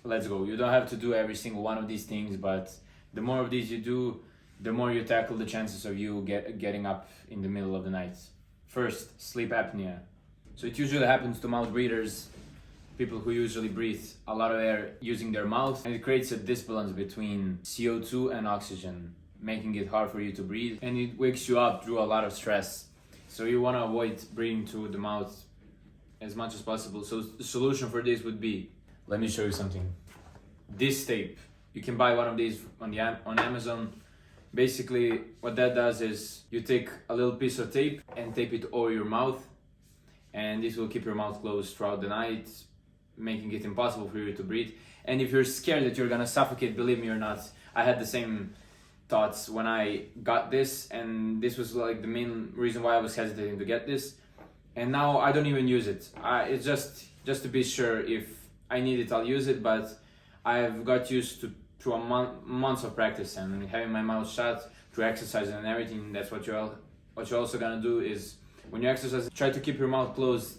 let's go. You don't have to do every single one of these things, but the more of these you do, the more you tackle the chances of you getting up in the middle of the night. First, sleep apnea. So it usually happens to mouth breathers, people who usually breathe a lot of air using their mouth, and it creates a disbalance between CO2 and oxygen, making it hard for you to breathe, and it wakes you up through a lot of stress. So you want to avoid breathing through the mouth as much as possible. So the solution for this would be, let me show you something. This tape, you can buy one of these on Amazon. Basically what that does is you take a little piece of tape and tape it over your mouth, and this will keep your mouth closed throughout the night, making it impossible for you to breathe. And if you're scared that you're gonna suffocate, believe me or not, I had the same thoughts when I got this, and this was like the main reason why I was hesitating to get this. And now I don't even use it. It's just to be sure, if I need it, I'll use it, but I've got used to through months of practice and having my mouth shut through exercise and everything. That's what you're also gonna do is when you exercise, try to keep your mouth closed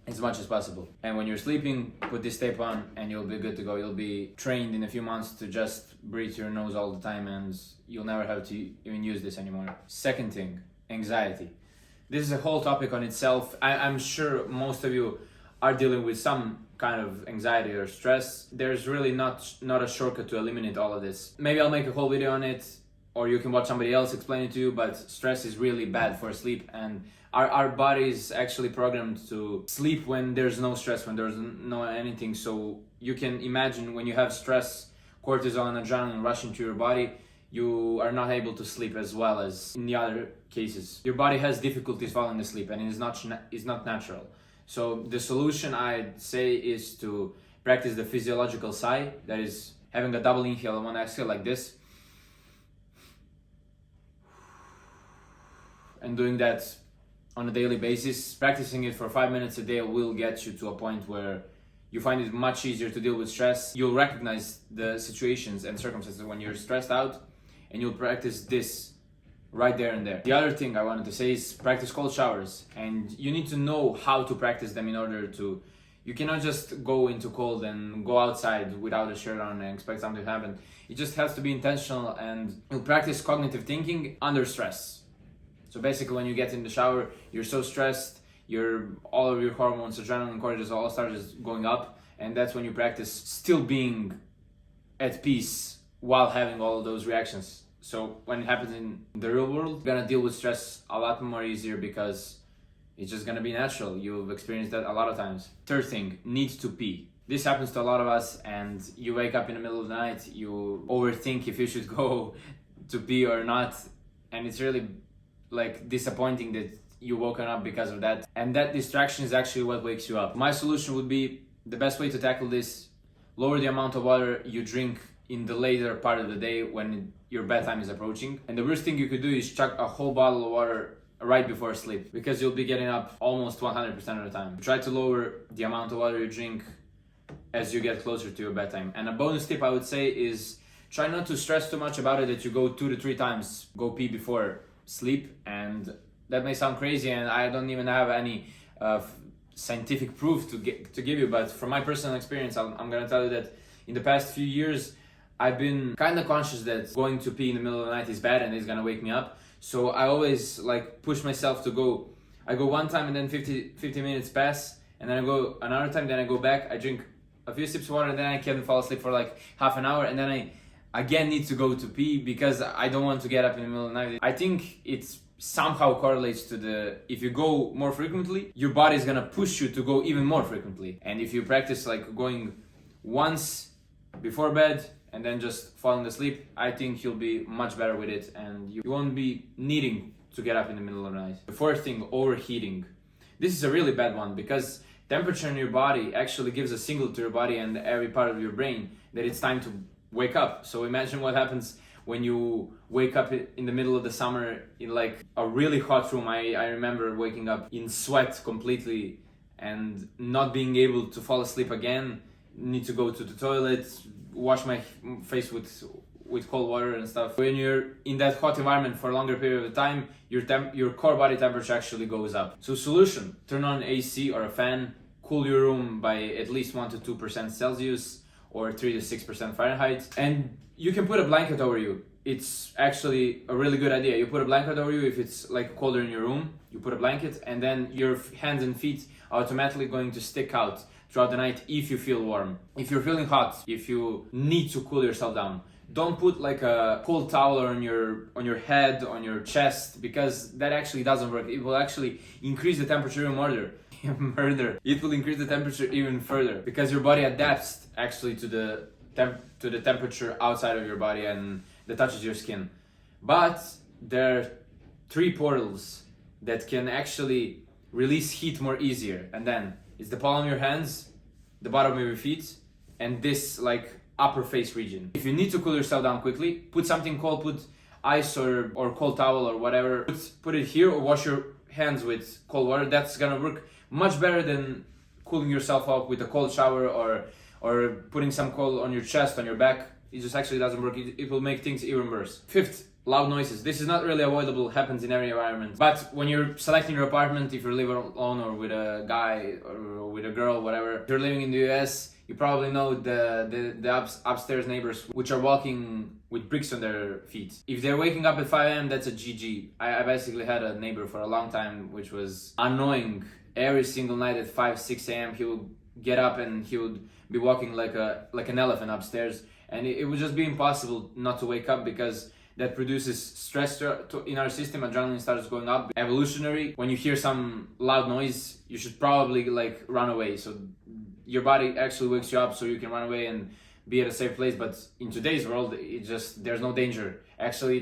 as much as possible. And when you're sleeping, put this tape on and you'll be good to go. You'll be trained in a few months to just breathe through your nose all the time, and you'll never have to even use this anymore. Second thing, anxiety. This is a whole topic on itself. I'm sure most of you are dealing with some kind of anxiety or stress. There's really not a shortcut to eliminate all of this. Maybe I'll make a whole video on it, or you can watch somebody else explain it to you, but stress is really bad for sleep, and our body is actually programmed to sleep when there's no stress, when there's no anything. So you can imagine when you have stress, cortisol and adrenaline rushing to your body, you are not able to sleep as well as in the other cases. Your body has difficulties falling asleep, and it's not natural. So the solution, I'd say, is to practice the physiological sigh, that is having a double inhale and one exhale like this, and doing that on a daily basis. Practicing it for 5 minutes a day will get you to a point where you find it much easier to deal with stress. You'll recognize the situations and circumstances when you're stressed out, and you'll practice this right there and there. The other thing I wanted to say is practice cold showers, and you need to know how to practice them in order to, you cannot just go into cold and go outside without a shirt on and expect something to happen. It just has to be intentional, and you'll practice cognitive thinking under stress. So basically when you get in the shower, you're so stressed, all of your hormones, adrenaline, cortisol, all starts going up, and that's when you practice still being at peace while having all of those reactions. So when it happens in the real world, you're gonna deal with stress a lot more easier because it's just gonna be natural. You've experienced that a lot of times. Third thing, need to pee. This happens to a lot of us, and you wake up in the middle of the night, you overthink if you should go to pee or not, and it's really like disappointing that you woken up because of that, and that distraction is actually what wakes you up. My solution would be, the best way to tackle this, lower the amount of water you drink in the later part of the day when your bedtime is approaching. And the worst thing you could do is chug a whole bottle of water right before sleep, because you'll be getting up almost 100% of the time. Try to lower the amount of water you drink as you get closer to your bedtime. And a bonus tip I would say is try not to stress too much about it, that you go 2 to 3 times go pee before sleep. And that may sound crazy, and I don't even have any scientific proof to give you, but from my personal experience, I'm gonna tell you that in the past few years I've been kind of conscious that going to pee in the middle of the night is bad and it's gonna wake me up. So I always like push myself to go. I go one time and then 50 minutes pass, and then I go another time, then I go back, I drink a few sips of water, and then I can fall asleep for like half an hour, and then I again need to go to pee because I don't want to get up in the middle of the night. I think it's somehow correlates to if you go more frequently, your body is gonna push you to go even more frequently. And if you practice like going once before bed and then just falling asleep, I think you'll be much better with it, and you won't be needing to get up in the middle of the night. The fourth thing, overheating. This is a really bad one, because temperature in your body actually gives a signal to your body and every part of your brain that it's time to wake up. So imagine what happens when you wake up in the middle of the summer in like a really hot room. I remember waking up in sweat completely and not being able to fall asleep again, need to go to the toilet, wash my face with cold water and stuff. When you're in that hot environment for a longer period of time, your core body temperature actually goes up. So solution, turn on AC or a fan, cool your room by at least 1 to 2% Celsius, or 3 to 6% Fahrenheit. And you can put a blanket over you. It's actually a really good idea. You put a blanket over you if it's like colder in your room. You put a blanket, and then your hands and feet are automatically going to stick out throughout the night if you feel warm. If you're feeling hot, if you need to cool yourself down, don't put like a cold towel on your head, on your chest, because that actually doesn't work. It will actually increase the temperature even further. It will increase the temperature even further because your body adapts actually to the temperature outside of your body and that touches your skin. But there are 3 portals that can actually release heat more easier, and then it's the palm of your hands, the bottom of your feet, and this like upper face region. If you need to cool yourself down quickly, put something cold, put ice or cold towel or whatever, put it here, or wash your hands with cold water. That's gonna work much better than cooling yourself up with a cold shower or putting some cold on your chest, on your back. It just actually doesn't work. It will make things even worse. 5th, loud noises. This is not really avoidable, happens in every environment. But when you're selecting your apartment, if you're living alone or with a guy or with a girl, whatever, if you're living in the US, you probably know the upstairs neighbors which are walking with bricks on their feet. If they're waking up at 5 a.m., that's a GG. I basically had a neighbor for a long time which was annoying. Every single night at 5, 6 a.m. he would get up and he would be walking like an elephant upstairs, and it would just be impossible not to wake up because that produces stress in our system. Adrenaline starts going up. Evolutionary, when you hear some loud noise, you should probably like run away. So your body actually wakes you up so you can run away and be at a safe place. But in today's world, there's no danger. Actually,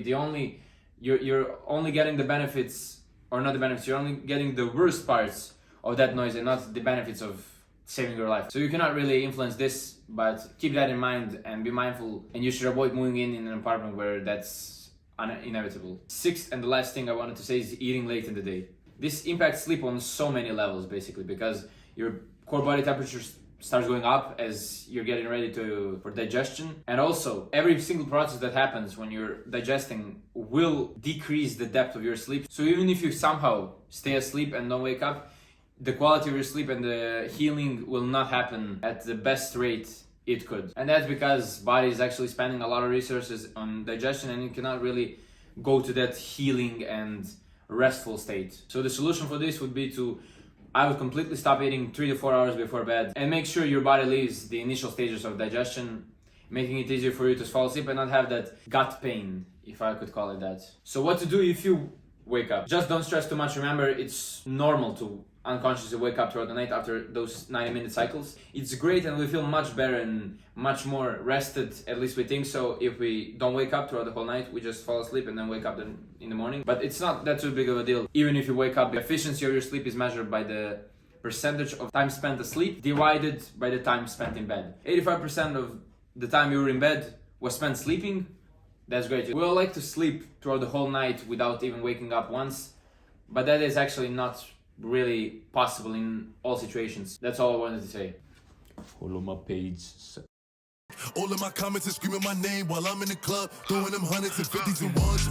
you're only getting the benefits, or not the benefits, you're only getting the worst parts of that noise and not the benefits of saving your life. So you cannot really influence this, but keep that in mind and be mindful, and you should avoid moving in an apartment where that's inevitable. 6th and the last thing I wanted to say is eating late in the day. This impacts sleep on so many levels basically, because your core body temperature starts going up as you're getting ready for digestion, and also every single process that happens when you're digesting will decrease the depth of your sleep. So even if you somehow stay asleep and don't wake up, the quality of your sleep and the healing will not happen at the best rate it could. And that's because body is actually spending a lot of resources on digestion, and it cannot really go to that healing and restful state. So the solution for this would be I would completely stop eating 3 to 4 hours before bed, and make sure your body leaves the initial stages of digestion, making it easier for you to fall asleep and not have that gut pain, if I could call it that. So what to do if you wake up? Just don't stress too much. Remember, it's normal to unconsciously wake up throughout the night after those 90-minute cycles. It's great, and we feel much better and much more rested, at least we think so, if we don't wake up throughout the whole night. We just fall asleep and then wake up in the morning. But it's not that too big of a deal. Even if you wake up, the efficiency of your sleep is measured by the percentage of time spent asleep divided by the time spent in bed. 85% of the time you were in bed was spent sleeping. That's great. We all like to sleep throughout the whole night without even waking up once, but that is actually not really possible in all situations. That's all I wanted to say. Follow my page. All of my comments are screaming my name while I'm in the club, throwing them hundreds and fifties and ones.